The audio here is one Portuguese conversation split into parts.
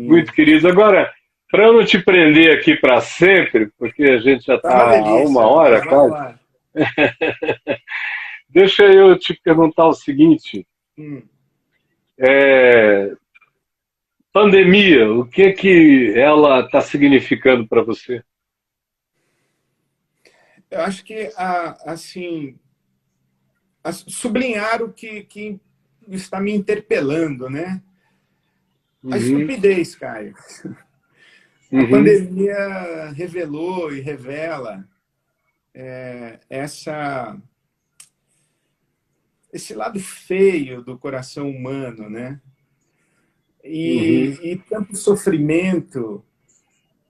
Muito querido. Agora, para eu não te prender aqui para sempre, porque a gente já Tá uma está há uma delícia, hora mas vamos quase, lá. deixa eu te perguntar o seguinte: Hum. é, pandemia, o que que ela está significando para você? Eu acho que, assim, sublinhar o que está me interpelando, né? A Uhum, estupidez, Caio. A uhum, pandemia revelou e revela esse lado feio do coração humano, né? uhum, E tanto sofrimento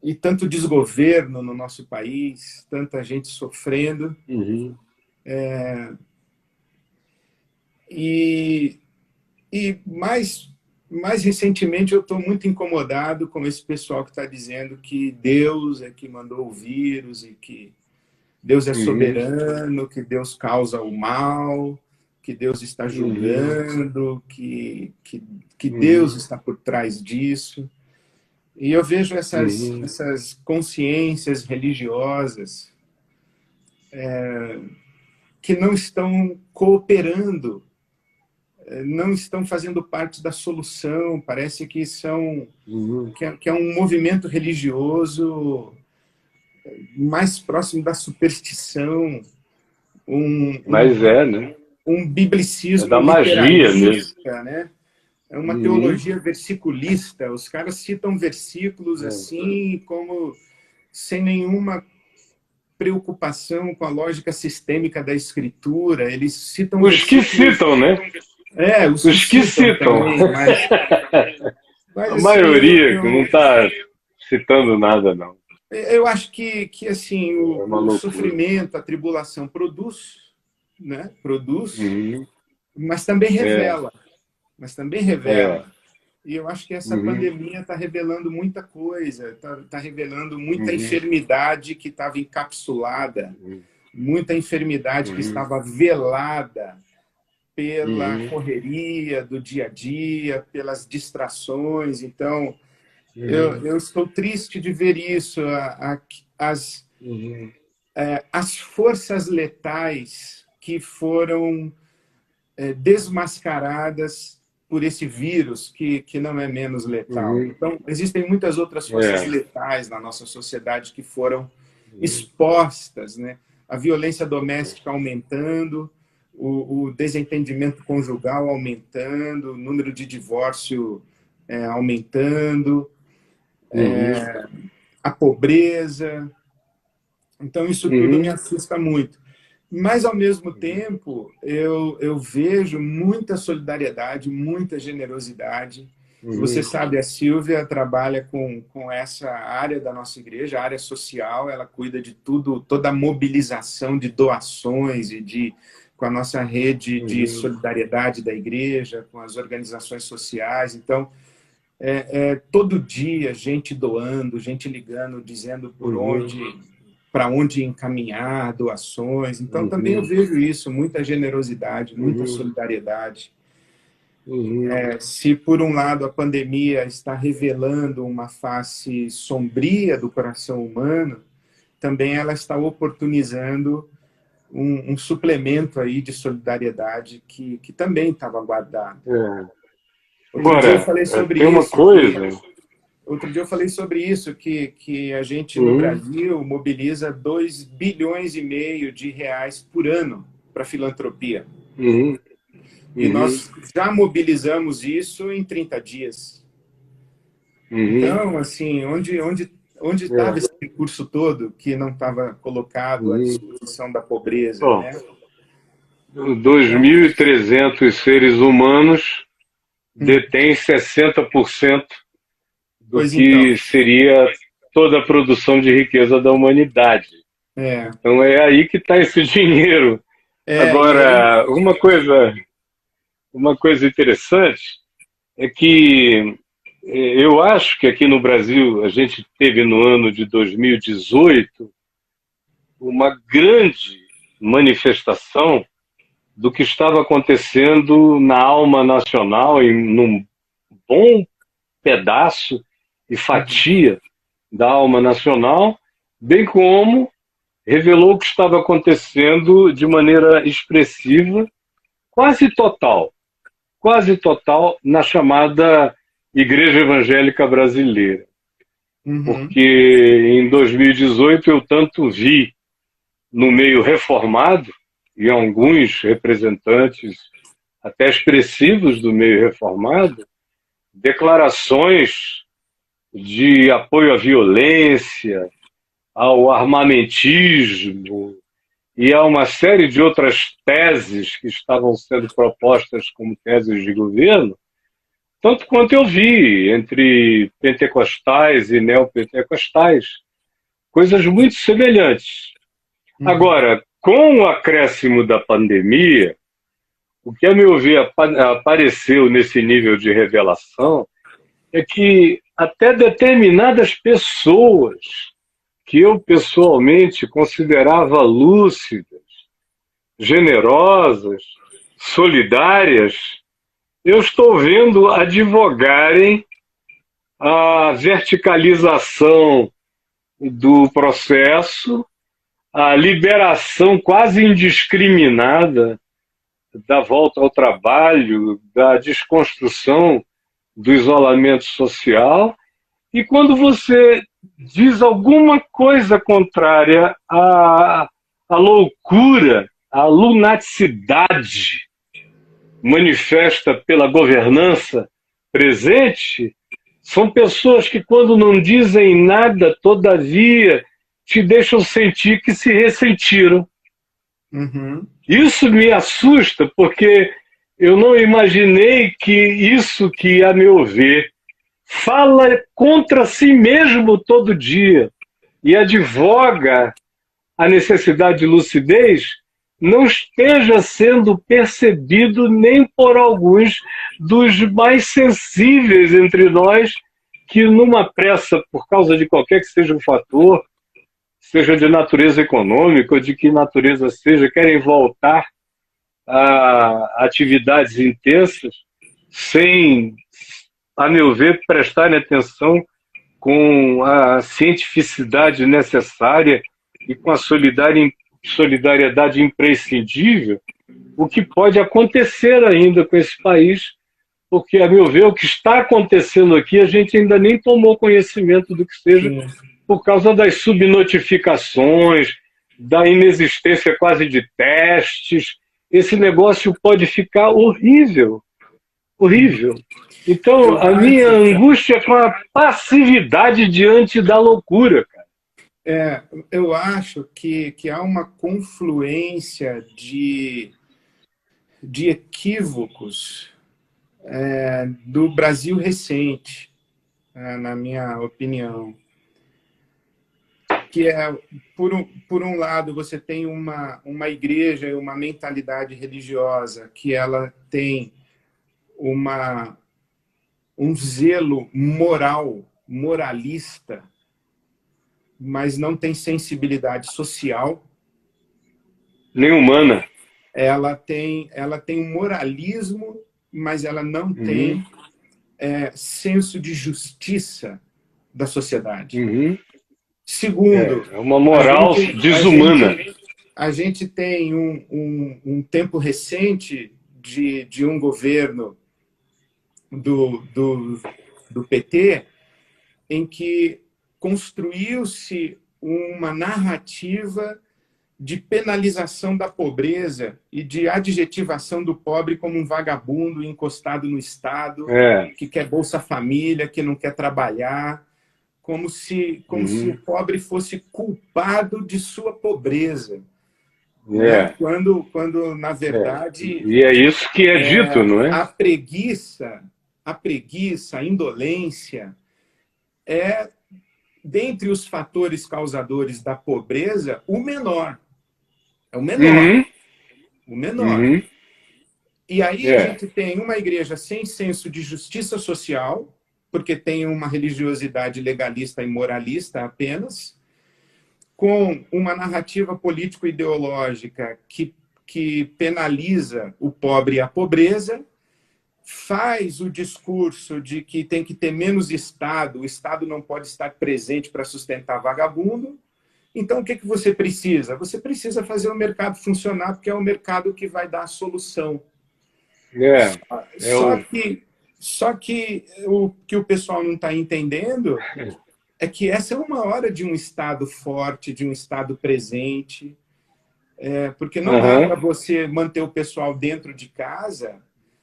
e tanto desgoverno no nosso país, tanta gente sofrendo. uhum, E, e mais recentemente eu estou muito incomodado com esse pessoal que está dizendo que Deus é que mandou o vírus e que Deus é uhum, soberano, que Deus causa o mal, que Deus está uhum, julgando, que Deus uhum, está por trás disso. E eu vejo uhum, essas consciências religiosas que não estão cooperando, não estão fazendo parte da solução, parece uhum. que é um movimento religioso mais próximo da superstição, um, Mas um, é, né? um É biblicismo da magia mesmo. literalista, né? É uma Uhum, teologia versiculista. Os caras citam versículos é. assim, como sem nenhuma preocupação com a lógica sistêmica da escritura. Eles citam Os que versículos, citam, né? os que Os que citam citam. também, mas A assim, maioria que não está citando nada, não. eu acho que assim, É uma o loucura. sofrimento, a tribulação produz, né? Produz, Uhum. mas também É, revela, mas também é. revela. E eu acho que essa Uhum. pandemia está revelando muita coisa, está revelando muita Uhum. enfermidade que estava encapsulada, muita enfermidade que Uhum. estava velada pela Uhum. correria do dia a dia, pelas distrações. Então, Uhum. eu estou triste de ver isso, as, Uhum. as forças letais que foram desmascaradas por esse vírus que não é menos letal. Uhum. Então, existem muitas outras forças É. letais na nossa sociedade que foram Uhum. expostas, né? A violência doméstica aumentando, o desentendimento conjugal aumentando, o número de divórcio aumentando, Uhum. a pobreza. Então, isso tudo me Uhum. assusta muito. Mas, ao mesmo tempo, eu vejo muita solidariedade, muita generosidade. Você Uhum. sabe, a Silvia trabalha com essa área da nossa igreja, a área social, ela cuida de tudo, toda a mobilização de doações com a nossa rede de Uhum. solidariedade da igreja, com as organizações sociais. Então, todo dia, gente doando, gente ligando, dizendo Uhum. para onde encaminhar doações. Então, também eu Uhum. vejo isso, muita generosidade, muita Uhum. solidariedade. Uhum. Se, por um lado, a pandemia está revelando uma face sombria do coração humano, também ela está oportunizando um suplemento aí de solidariedade que também estava guardado. É. Outro dia eu Agora, falei sobre tem uma isso, que coisa. Outro dia eu falei sobre isso, que a gente no Uhum. Brasil mobiliza 2,5 bilhões de reais por ano para filantropia. Uhum. E Uhum. nós já mobilizamos isso em 30 dias. Uhum. Então, assim, onde estava É. esse recurso todo que não estava colocado à Uhum. disposição da pobreza, Bom, né? Então, 2.300 seres humanos hum, detêm 60% do pois então, que seria toda a produção de riqueza da humanidade. é, Então é aí que está esse dinheiro. e aí, Agora, uma coisa interessante é que eu acho que aqui no Brasil a gente teve no ano de 2018 uma grande manifestação do que estava acontecendo na alma nacional, em num bom pedaço, e fatia da alma nacional, bem como revelou o que estava acontecendo de maneira expressiva, quase total, na chamada Igreja Evangélica Brasileira. Porque em 2018 eu tanto vi no meio reformado, e alguns representantes até expressivos do meio reformado, declarações de apoio à violência, ao armamentismo e a uma série de outras teses que estavam sendo propostas como teses de governo, tanto quanto eu vi entre pentecostais e neopentecostais, coisas muito semelhantes. Agora, com o acréscimo da pandemia, o que, a meu ver, apareceu nesse nível de revelação é que até determinadas pessoas que eu pessoalmente considerava lúcidas, generosas, solidárias, eu estou vendo advogarem a verticalização do processo, a liberação quase indiscriminada da volta ao trabalho, da desconstrução do isolamento social. E quando você diz alguma coisa contrária à loucura, à lunaticidade manifesta pela governança presente, são pessoas que, quando não dizem nada, todavia, te deixam sentir que se ressentiram. Isso me assusta, porque eu não imaginei que isso que, a meu ver, fala contra si mesmo todo dia e advoga a necessidade de lucidez, não esteja sendo percebido nem por alguns dos mais sensíveis entre nós, que numa pressa, por causa de qualquer que seja o fator, seja de natureza econômica ou de que natureza seja, querem voltar a atividades intensas sem, a meu ver, prestarem atenção com a cientificidade necessária e com a solidariedade imprescindível, o que pode acontecer ainda com esse país, porque, a meu ver, o que está acontecendo aqui, a gente ainda nem tomou conhecimento do que seja, por causa das subnotificações, da inexistência quase de testes. Esse negócio pode ficar horrível, horrível. Então, a minha angústia é com a passividade diante da loucura, cara. Eu acho que há uma confluência de equívocos do Brasil recente, na minha opinião. Que é, por um lado, você tem uma igreja e uma mentalidade religiosa que ela tem um zelo moralista, mas não tem sensibilidade social. Nem humana. Ela tem um moralismo, mas ela não tem senso de justiça da sociedade. Segundo, é uma moral desumana. A gente tem um tempo recente de um governo do PT em que construiu-se uma narrativa de penalização da pobreza e de adjetivação do pobre como um vagabundo encostado no Estado, que quer Bolsa Família, que não quer trabalhar, como se o pobre fosse culpado de sua pobreza. Né? Quando, na verdade... E é isso que é dito, não é? A preguiça, a indolência é, dentre os fatores causadores da pobreza, o menor. É o menor. O menor. E aí a gente tem uma igreja sem senso de justiça social, porque tem uma religiosidade legalista e moralista apenas, com uma narrativa político-ideológica que penaliza o pobre e a pobreza, faz o discurso de que tem que ter menos Estado, o Estado não pode estar presente para sustentar vagabundo. Então, o que você precisa? Você precisa fazer o mercado funcionar, porque é o mercado que vai dar a solução. Só que o que o pessoal não está entendendo é que essa é uma hora de um Estado forte, de um Estado presente, porque não dá para você manter o pessoal dentro de casa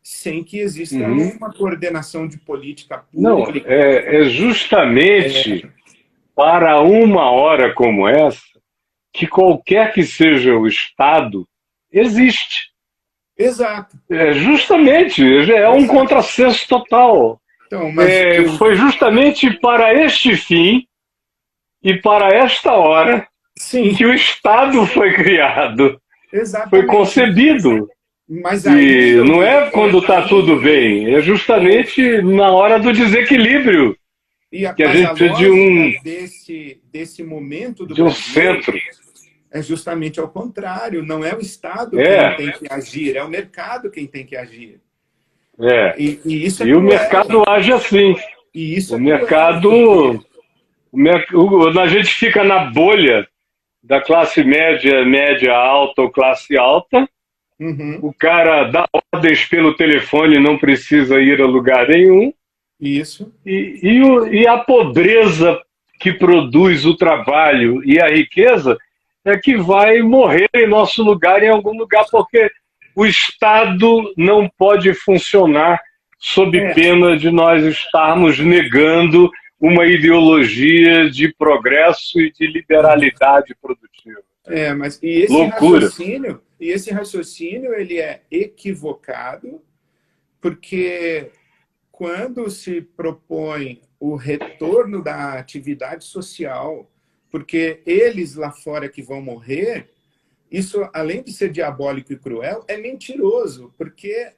sem que exista uma coordenação de política pública. Não, é justamente para uma hora como essa que qualquer que seja o Estado existe. Exato. Justamente, é um contrassenso total. Então, foi justamente para este fim e para esta hora que o Estado foi criado. Exatamente. Foi concebido. Mas aí, e não é quando está tudo bem, é justamente na hora do desequilíbrio que a gente precisa desse momento do de um centro. É justamente ao contrário, não é o Estado quem tem que agir, é o mercado quem tem que agir. E o mercado age assim. E isso o mercado, a gente fica na bolha da classe média, média alta ou classe alta. O cara dá ordens pelo telefone, não precisa ir a lugar nenhum. Isso. E a pobreza que produz o trabalho e a riqueza é que vai morrer em nosso lugar, em algum lugar, porque o Estado não pode funcionar sob pena de nós estarmos negando uma ideologia de progresso e de liberalidade produtiva. Mas esse raciocínio ele é equivocado, porque quando se propõe o retorno da atividade social, porque eles lá fora que vão morrer, isso, além de ser diabólico e cruel, é mentiroso, porque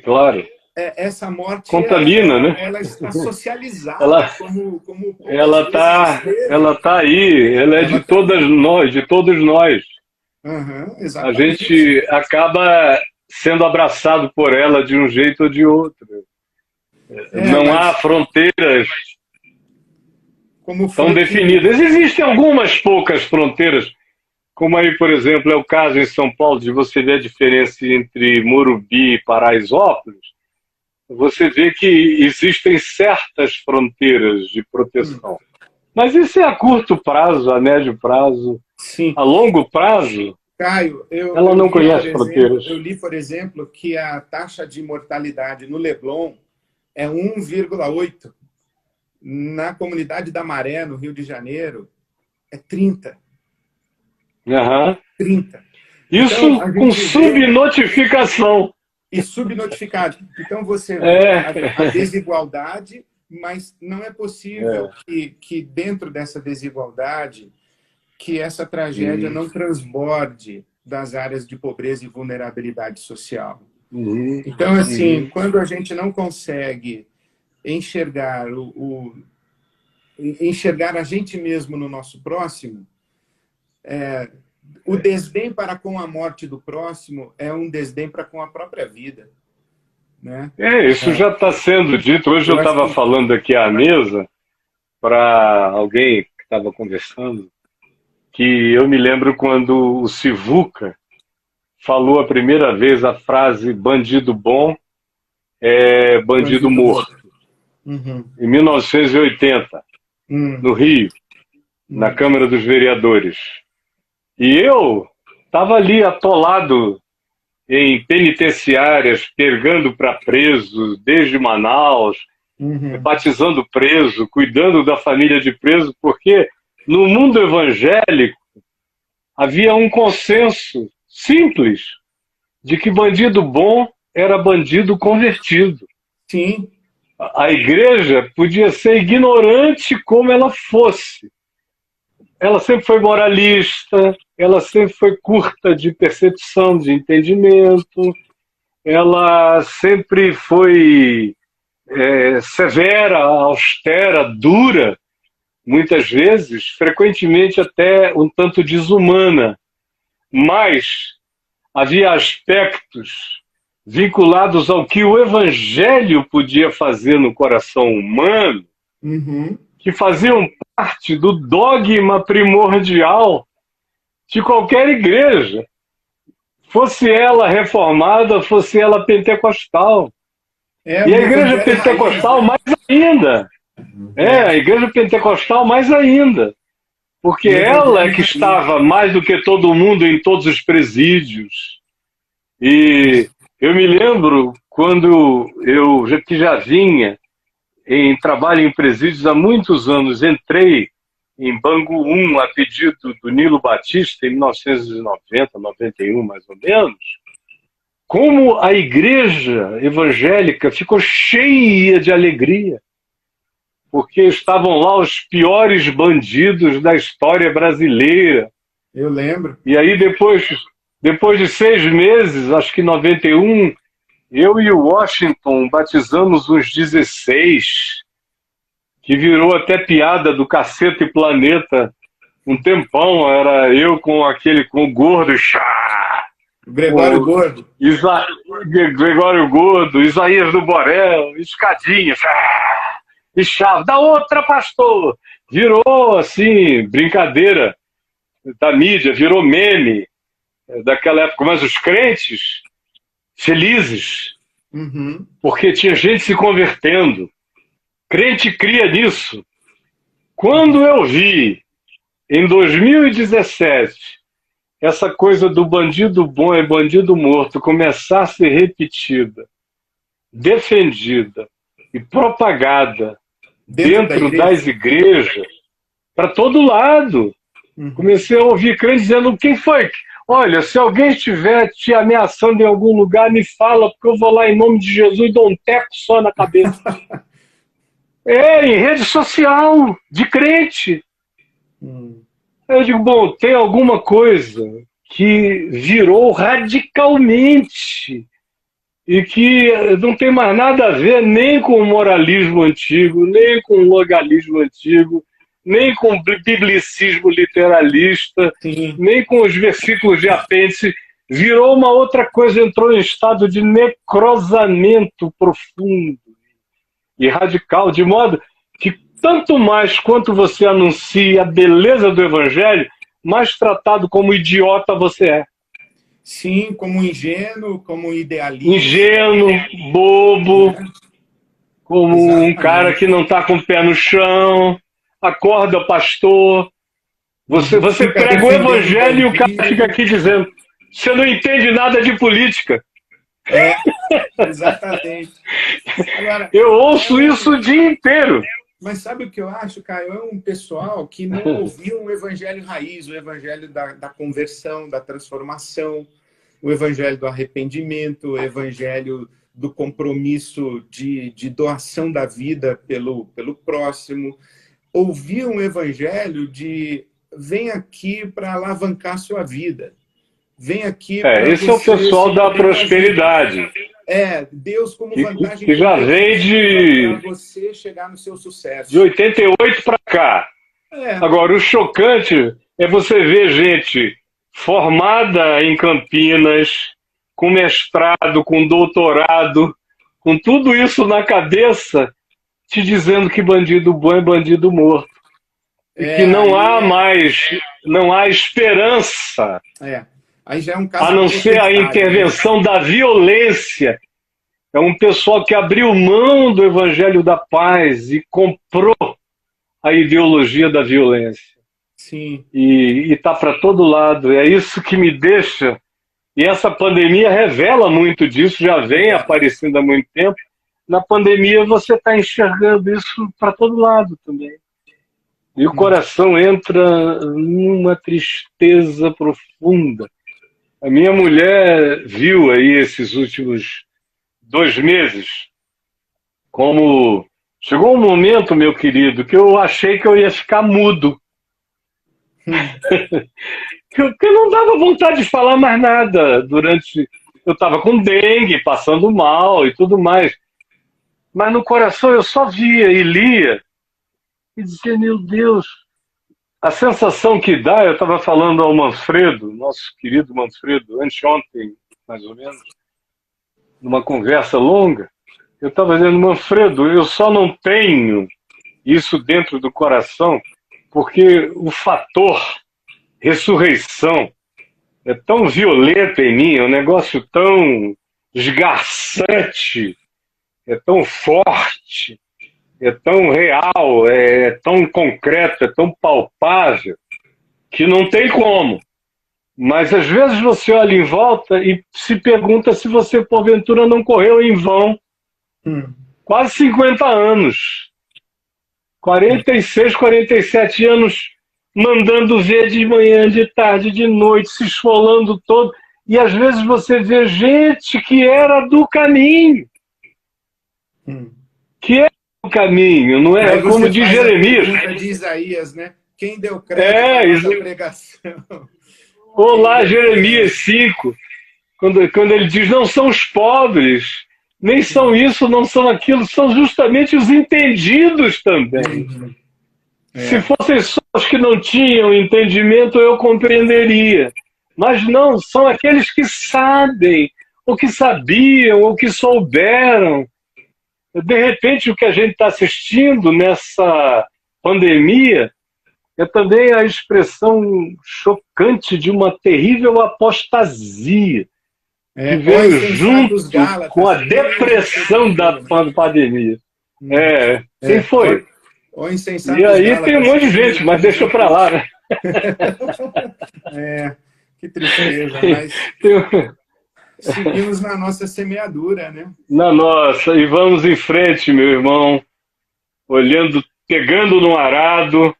claro. Essa morte contamina, né? Ela está socializada como ela tá aí, ela é de todas nós, de todos nós. A gente acaba sendo abraçado por ela de um jeito ou de outro. Não há fronteiras tão definidas. Existem algumas poucas fronteiras, como aí, por exemplo, é o caso em São Paulo, de você ver a diferença entre Morumbi e Paraisópolis. Você vê que existem certas fronteiras de proteção. Mas isso é a curto prazo, a médio prazo. Sim. A longo prazo, Caio, ela não conhece fronteiras. Eu li, por exemplo, que a taxa de mortalidade no Leblon é 1,8. Na comunidade da Maré, no Rio de Janeiro, é 30. 30. Isso então, com subnotificação. E subnotificado. Então, você vê a desigualdade, mas não é possível que dentro dessa desigualdade, que essa tragédia não transborde das áreas de pobreza e vulnerabilidade social. Então, assim, quando a gente não consegue enxergar enxergar a gente mesmo no nosso próximo, o desdém para com a morte do próximo é um desdém para com a própria vida. Né? Isso já está sendo dito. Hoje eu estava falando aqui à mesa para alguém que estava conversando, que eu me lembro quando o Sivuca falou a primeira vez a frase bandido bom é bandido morto. Em 1980, no Rio, na Câmara dos Vereadores. E eu estava ali atolado em penitenciárias, pegando para presos, desde Manaus, batizando preso, cuidando da família de preso, porque no mundo evangélico havia um consenso simples de que bandido bom era bandido convertido. Sim. A igreja podia ser ignorante como ela fosse. Ela sempre foi moralista, ela sempre foi curta de percepção, de entendimento, ela sempre foi severa, austera, dura, muitas vezes, frequentemente até um tanto desumana. Mas havia aspectos vinculados ao que o Evangelho podia fazer no coração humano, Uhum. que faziam parte do dogma primordial de qualquer igreja, fosse ela reformada, fosse ela pentecostal. É E o a igreja evangelho raiz, pentecostal né? mais ainda. A igreja pentecostal mais ainda. Porque O ela é evangelho que raiz. estava mais do que todo mundo em todos os presídios. E eu me lembro quando eu que já vinha em trabalho em presídios há muitos anos, entrei em Bangu 1 a pedido do Nilo Batista em 1990, 91 mais ou menos, como a igreja evangélica ficou cheia de alegria, porque estavam lá os piores bandidos da história brasileira. Eu lembro. E aí depois de 6 meses, acho que em 91, eu e o Washington batizamos uns 16, que virou até piada do Caceta e Planeta. Um tempão era eu com o gordo, O Gregório o Gordo. Gregório Gordo, Isaías do Borel, escadinha, e chave, da outra, pastor! Virou, assim, brincadeira da mídia, virou meme daquela época, mas os crentes felizes, Uhum. porque tinha gente se convertendo. Crente cria nisso. Quando eu vi, em 2017, essa coisa do bandido bom e bandido morto começar a ser repetida, defendida e propagada Dentro da dentro das igreja. igrejas, para todo lado. Uhum. Comecei a ouvir crentes dizendo: quem foi? Olha, se alguém estiver te ameaçando em algum lugar, me fala, porque eu vou lá em nome de Jesus e dou um teco só na cabeça. Em rede social, de crente. Eu digo, bom, tem alguma coisa que virou radicalmente e que não tem mais nada a ver nem com o moralismo antigo, nem com o legalismo antigo, nem com o biblicismo literalista, Sim. nem com os versículos de apêndice. Virou uma outra coisa, entrou em estado de necrosamento profundo e radical, de modo que tanto mais quanto você anuncia a beleza do Evangelho, mais tratado como idiota você é. Sim, como ingênuo, como idealista. Ingênuo, bobo, como um cara que Exatamente. não está com o pé no chão. Acorda, pastor. Você Fica prega o defendendo Evangelho e o cara fica bandido. aqui dizendo: você não entende nada de política. Exatamente. Agora, Eu ouço isso o dia inteiro. mas sabe o que eu acho, Caio? É um pessoal que não ouviu o evangelho raiz, o evangelho da conversão, da transformação, o evangelho do arrependimento, o evangelho do compromisso de doação da vida pelo próximo. Ouvir um evangelho de vem aqui para alavancar sua vida. Vem aqui para Esse é o você pessoal se da manter na vida. prosperidade. Deus como vantagem Que já vem para você chegar no seu de sucesso. 88 para cá. Agora, o chocante é você ver gente formada em Campinas, com mestrado, com doutorado, com tudo isso na cabeça, te dizendo que bandido bom é bandido morto. E que não há esperança, Aí já é um caso a não ser a intervenção da violência. É um pessoal que abriu mão do evangelho da paz e comprou a ideologia da violência. Sim. E está para todo lado. É isso que me deixa. E essa pandemia revela muito disso, já vem aparecendo há muito tempo. Na pandemia você está enxergando isso para todo lado também. E o coração entra numa tristeza profunda. A minha mulher viu aí esses últimos 2 meses como... Chegou um momento, meu querido, que eu achei que eu ia ficar mudo. que não dava vontade de falar mais nada durante... Eu estava com dengue, passando mal e tudo mais. Mas no coração eu só via e lia e dizia, meu Deus, a sensação que dá, eu estava falando ao Manfredo, nosso querido Manfredo, anteontem, mais ou menos, numa conversa longa, eu estava dizendo, Manfredo, eu só não tenho isso dentro do coração porque o fator ressurreição é tão violento em mim, é um negócio tão esgarçante, é tão forte, é tão real, é tão concreto, é tão palpável, que não tem como. Mas às vezes você olha em volta e se pergunta se você, porventura, não correu em vão quase 50 anos, 46, 47 anos, mandando ver de manhã, de tarde, de noite, se esfolando todo. E às vezes você vê gente que era do caminho. Que é o caminho, não é? Como diz Jeremias. De Isaías, né? Quem deu crédito à pregação? Olá, Jeremias 5, quando ele diz, não são os pobres, nem são isso, não são aquilo, são justamente os entendidos também. Se fossem só os que não tinham entendimento, eu compreenderia. Mas não, são aqueles que sabem, ou que sabiam, ou que souberam. De repente, o que a gente está assistindo nessa pandemia é também a expressão chocante de uma terrível apostasia que veio junto com a depressão da pandemia. Quem foi? E aí tem um monte de gente, mas deixa pra lá, né? Que tristeza, mas seguimos na nossa semeadura, né? Na nossa, e vamos em frente, meu irmão, olhando, pegando no arado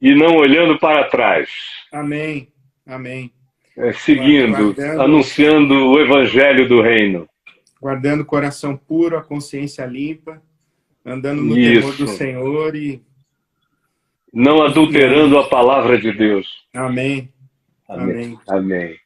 e não olhando para trás. Amém, amém. Seguindo, anunciando o evangelho do reino. Guardando o coração puro, a consciência limpa, andando no temor do Senhor e... não adulterando a palavra de Deus. Amém. Amém. Amém.